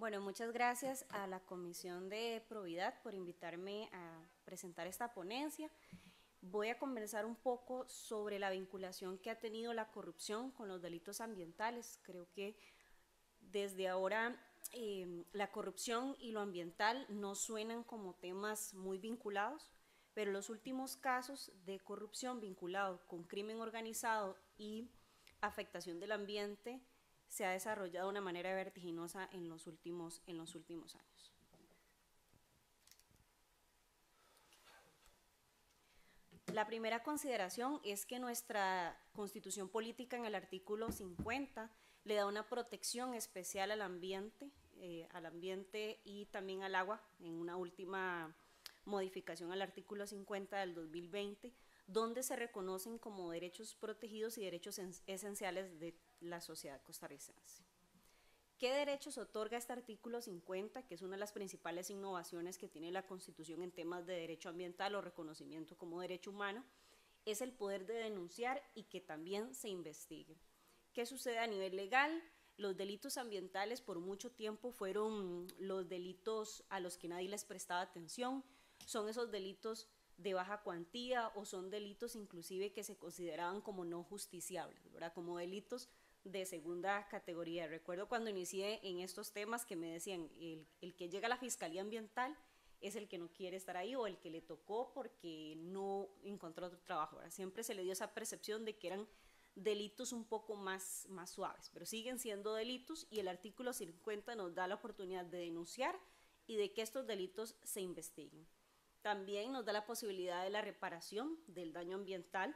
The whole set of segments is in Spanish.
Bueno, muchas gracias a la Comisión de Probidad por invitarme a presentar esta ponencia. Voy a conversar un poco sobre la vinculación que ha tenido la corrupción con los delitos ambientales. Creo que desde ahora la corrupción y lo ambiental no suenan como temas muy vinculados, pero los últimos casos de corrupción vinculados con crimen organizado y afectación del ambiente se ha desarrollado de una manera vertiginosa en los últimos años. La primera consideración es que nuestra constitución política en el artículo 50 le da una protección especial al ambiente y también al agua en una última modificación al artículo 50 del 2020, donde se reconocen como derechos protegidos y derechos esenciales de la sociedad costarricense. ¿Qué derechos otorga este artículo 50, que es una de las principales innovaciones que tiene la Constitución en temas de derecho ambiental o reconocimiento como derecho humano? Es el poder de denunciar y que también se investigue. ¿Qué sucede a nivel legal? Los delitos ambientales por mucho tiempo fueron los delitos a los que nadie les prestaba atención, son esos delitos de baja cuantía o son delitos inclusive que se consideraban como no justiciables, ¿verdad? Como delitos de segunda categoría. Recuerdo cuando inicié en estos temas que me decían, el que llega a la Fiscalía Ambiental es el que no quiere estar ahí o el que le tocó porque no encontró otro trabajo, ¿verdad? Siempre se le dio esa percepción de que eran delitos un poco más suaves, pero siguen siendo delitos y el artículo 50 nos da la oportunidad de denunciar y de que estos delitos se investiguen. También nos da la posibilidad de la reparación del daño ambiental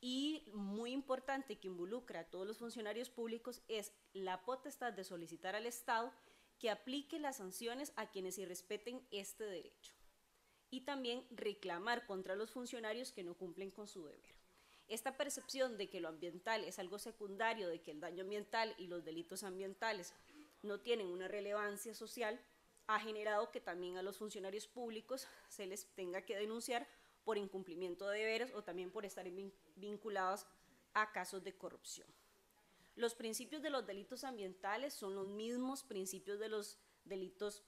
y muy importante que involucra a todos los funcionarios públicos es la potestad de solicitar al Estado que aplique las sanciones a quienes irrespeten este derecho y también reclamar contra los funcionarios que no cumplen con su deber. Esta percepción de que lo ambiental es algo secundario, de que el daño ambiental y los delitos ambientales no tienen una relevancia social, ha generado que también a los funcionarios públicos se les tenga que denunciar por incumplimiento de deberes o también por estar vinculados a casos de corrupción. Los principios de los delitos ambientales son los mismos principios de los delitos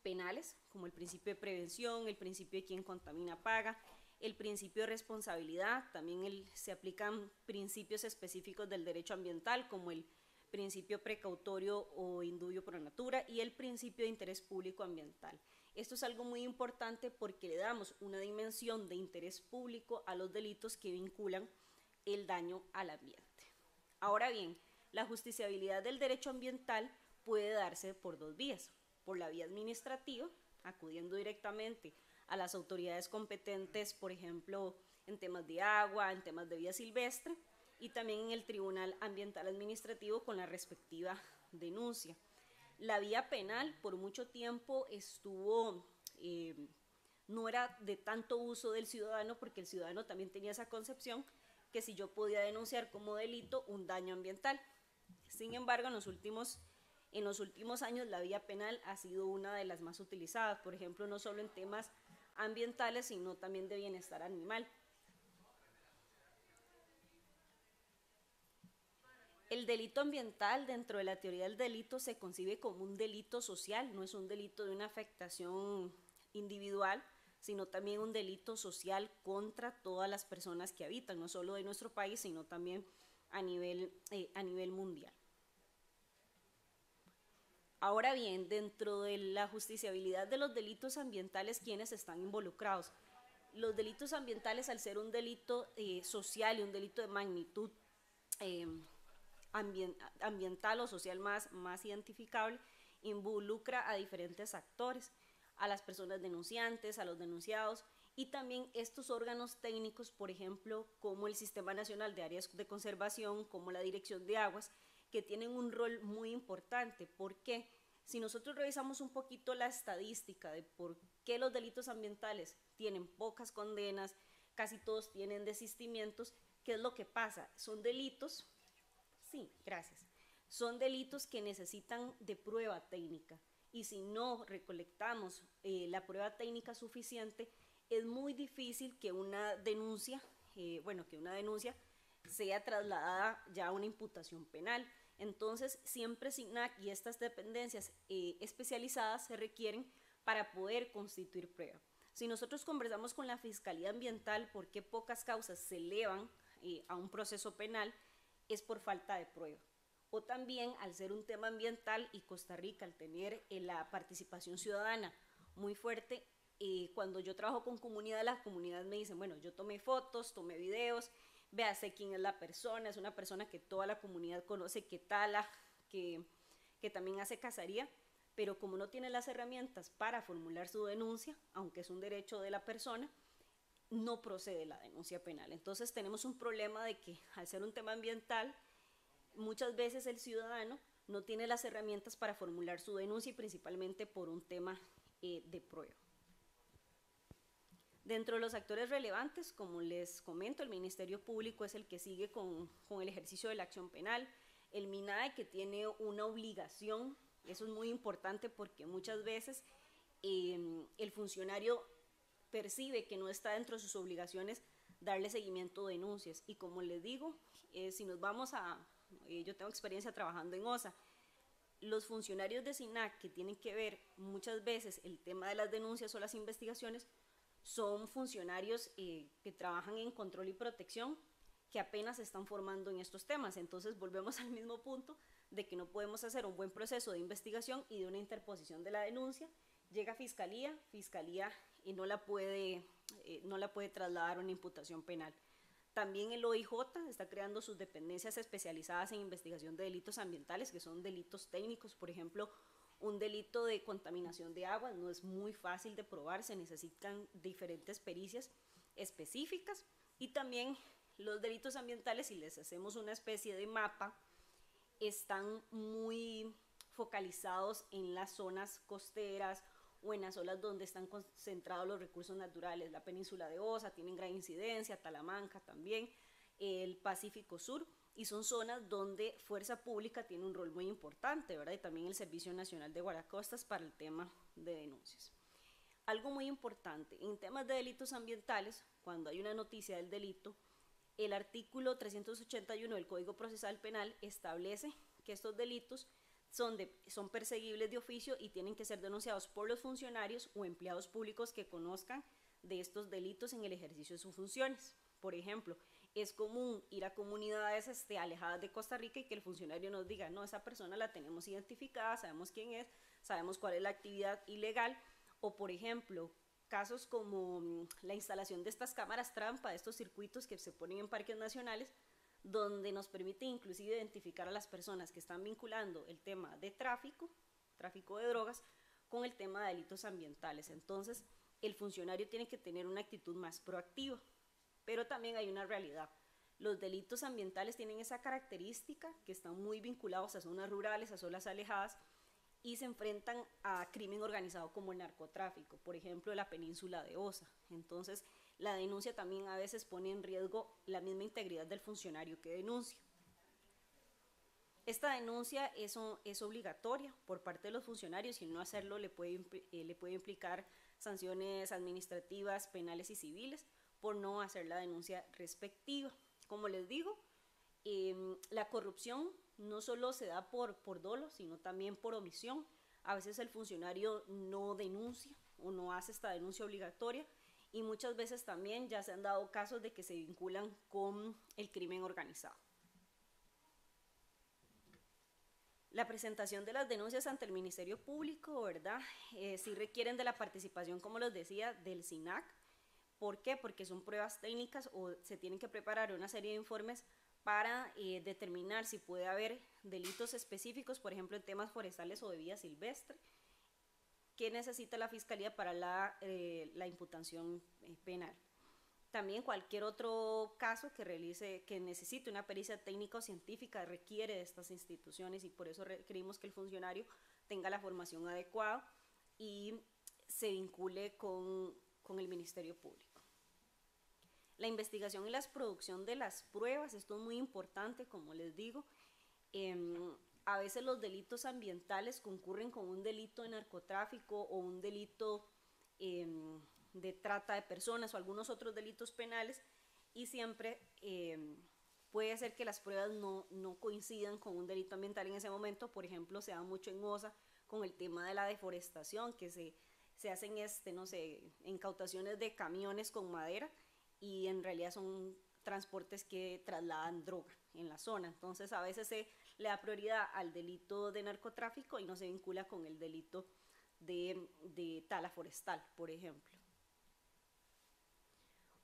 penales, como el principio de prevención, el principio de quien contamina paga, el principio de responsabilidad, también se aplican principios específicos del derecho ambiental, como el principio precautorio o indubio pro natura y el principio de interés público ambiental. Esto es algo muy importante porque le damos una dimensión de interés público a los delitos que vinculan el daño al ambiente. Ahora bien, la justiciabilidad del derecho ambiental puede darse por dos vías, por la vía administrativa, acudiendo directamente a las autoridades competentes, por ejemplo, en temas de agua, en temas de vida silvestre, y también en el Tribunal Ambiental Administrativo con la respectiva denuncia. La vía penal por mucho tiempo no era de tanto uso del ciudadano porque el ciudadano también tenía esa concepción que si yo podía denunciar como delito un daño ambiental. Sin embargo, en los últimos años la vía penal ha sido una de las más utilizadas, por ejemplo, no solo en temas ambientales, sino también de bienestar animal. El delito ambiental dentro de la teoría del delito se concibe como un delito social, no es un delito de una afectación individual, sino también un delito social contra todas las personas que habitan, no solo de nuestro país, sino también a nivel mundial. Ahora bien, dentro de la justiciabilidad de los delitos ambientales, ¿quiénes están involucrados? Los delitos ambientales, al ser un delito social y un delito de magnitud ambiental o social más identificable, involucra a diferentes actores, a las personas denunciantes, a los denunciados y también estos órganos técnicos, por ejemplo, como el Sistema Nacional de Áreas de Conservación, como la Dirección de Aguas, que tienen un rol muy importante. ¿Por qué? Si nosotros revisamos un poquito la estadística de por qué los delitos ambientales tienen pocas condenas, casi todos tienen desistimientos, ¿qué es lo que pasa? Son delitos, sí, gracias, son delitos que necesitan de prueba técnica y si no recolectamos la prueba técnica suficiente, es muy difícil que una denuncia sea trasladada ya a una imputación penal. Entonces, siempre SINAC y estas dependencias especializadas se requieren para poder constituir prueba. Si nosotros conversamos con la Fiscalía Ambiental por qué pocas causas se elevan a un proceso penal, es por falta de prueba. O también al ser un tema ambiental y Costa Rica al tener la participación ciudadana muy fuerte, cuando yo trabajo con comunidad, las comunidades me dicen, bueno, yo tomé fotos, tomé videos, vea, sé quién es la persona, es una persona que toda la comunidad conoce, que tala, que también hace cacería, pero como no tiene las herramientas para formular su denuncia, aunque es un derecho de la persona, no procede la denuncia penal. Entonces tenemos un problema de que al ser un tema ambiental, muchas veces el ciudadano no tiene las herramientas para formular su denuncia y principalmente por un tema de prueba. Dentro de los actores relevantes, como les comento, el Ministerio Público es el que sigue con el ejercicio de la acción penal, el MINAE, que tiene una obligación, eso es muy importante porque muchas veces el funcionario percibe que no está dentro de sus obligaciones darle seguimiento a denuncias, y como les digo, si nos vamos yo tengo experiencia trabajando en OSA, los funcionarios de SINAC que tienen que ver muchas veces el tema de las denuncias o las investigaciones son funcionarios que trabajan en control y protección, que apenas se están formando en estos temas. Entonces volvemos al mismo punto de que no podemos hacer un buen proceso de investigación y de una interposición de la denuncia. Llega a fiscalía y no la puede trasladar a una imputación penal. También el OIJ está creando sus dependencias especializadas en investigación de delitos ambientales, que son delitos técnicos. Por ejemplo, un delito de contaminación de agua no es muy fácil de probar, se necesitan diferentes pericias específicas, y también los delitos ambientales, si les hacemos una especie de mapa, están muy focalizados en las zonas costeras o en las zonas donde están concentrados los recursos naturales. La península de Osa tienen gran incidencia, Talamanca también, el Pacífico Sur, y son zonas donde Fuerza Pública tiene un rol muy importante, ¿verdad? Y también el Servicio Nacional de Guardacostas para el tema de denuncias. Algo muy importante, en temas de delitos ambientales, cuando hay una noticia del delito, el artículo 381 del Código Procesal Penal establece que estos delitos son perseguibles de oficio y tienen que ser denunciados por los funcionarios o empleados públicos que conozcan de estos delitos en el ejercicio de sus funciones. Por ejemplo, es común ir a comunidades alejadas de Costa Rica y que el funcionario nos diga, no, esa persona la tenemos identificada, sabemos quién es, sabemos cuál es la actividad ilegal. O por ejemplo, casos como la instalación de estas cámaras trampa, de estos circuitos que se ponen en parques nacionales, donde nos permite inclusive identificar a las personas que están vinculando el tema de tráfico de drogas, con el tema de delitos ambientales. Entonces, el funcionario tiene que tener una actitud más proactiva. Pero también hay una realidad. Los delitos ambientales tienen esa característica que están muy vinculados a zonas rurales, a zonas alejadas, y se enfrentan a crimen organizado como el narcotráfico, por ejemplo, la península de Osa. Entonces, la denuncia también a veces pone en riesgo la misma integridad del funcionario que denuncia. Esta denuncia es obligatoria por parte de los funcionarios, y no hacerlo le puede implicar sanciones administrativas, penales y civiles por no hacer la denuncia respectiva. Como les digo, la corrupción no solo se da por dolo, sino también por omisión. A veces el funcionario no denuncia o no hace esta denuncia obligatoria, y muchas veces también ya se han dado casos de que se vinculan con el crimen organizado. La presentación de las denuncias ante el Ministerio Público, ¿verdad? Sí requieren de la participación, como les decía, del SINAC. ¿Por qué? Porque son pruebas técnicas o se tienen que preparar una serie de informes para determinar si puede haber delitos específicos, por ejemplo, en temas forestales o de vida silvestre, que necesita la Fiscalía para la imputación penal. También cualquier otro caso que necesite una pericia técnica o científica requiere de estas instituciones, y por eso requerimos que el funcionario tenga la formación adecuada y se vincule con el Ministerio Público. La investigación y la producción de las pruebas, esto es muy importante, como les digo. A veces los delitos ambientales concurren con un delito de narcotráfico o un delito de trata de personas o algunos otros delitos penales, y siempre puede ser que las pruebas no coincidan con un delito ambiental en ese momento. Por ejemplo, se da mucho en OSA con el tema de la deforestación, que se hacen, no sé, incautaciones de camiones con madera y en realidad son transportes que trasladan droga en la zona. Entonces a veces se le da prioridad al delito de narcotráfico y no se vincula con el delito de tala forestal, por ejemplo.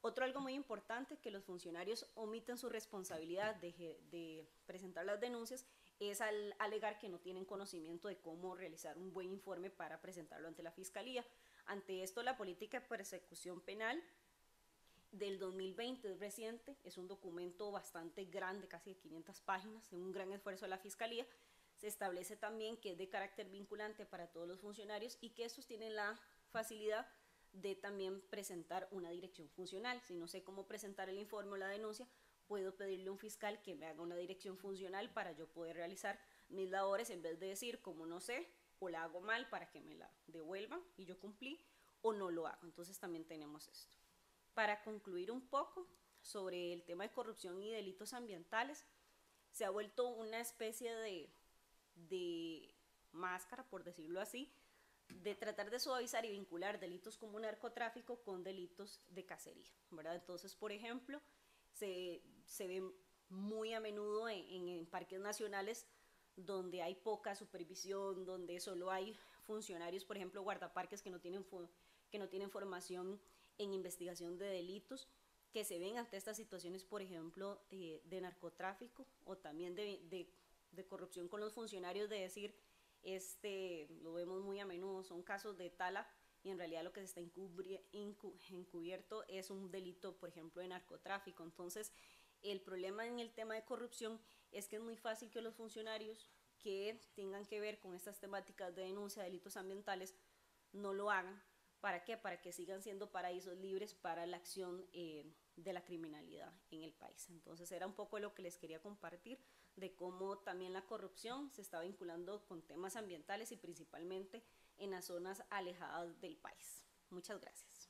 Otro algo muy importante que los funcionarios omiten su responsabilidad de presentar las denuncias es al alegar que no tienen conocimiento de cómo realizar un buen informe para presentarlo ante la Fiscalía. Ante esto, la política de persecución penal del 2020 es reciente, es un documento bastante grande, casi de 500 páginas, un gran esfuerzo de la Fiscalía. Se establece también que es de carácter vinculante para todos los funcionarios y que estos tienen la facilidad de también presentar una dirección funcional. Si no sé cómo presentar el informe o la denuncia, puedo pedirle a un fiscal que me haga una dirección funcional para yo poder realizar mis labores en vez de decir como no sé o la hago mal para que me la devuelvan y yo cumplí o no lo hago. Entonces también tenemos esto. Para concluir un poco sobre el tema de corrupción y delitos ambientales, se ha vuelto una especie de máscara, por decirlo así, de tratar de suavizar y vincular delitos como narcotráfico con delitos de cacería, ¿verdad? Entonces, por ejemplo, se ve muy a menudo en parques nacionales donde hay poca supervisión, donde solo hay funcionarios, por ejemplo, guardaparques que no tienen formación en investigación de delitos, que se ven ante estas situaciones, por ejemplo, de narcotráfico o también de corrupción con los funcionarios, de decir, lo vemos muy a menudo, son casos de tala y en realidad lo que se está encubierto es un delito, por ejemplo, de narcotráfico. Entonces, el problema en el tema de corrupción es que es muy fácil que los funcionarios que tengan que ver con estas temáticas de denuncia de delitos ambientales no lo hagan. ¿Para qué? Para que sigan siendo paraísos libres para la acción de la criminalidad en el país. Entonces era un poco lo que les quería compartir de cómo también la corrupción se está vinculando con temas ambientales y principalmente en las zonas alejadas del país. Muchas gracias.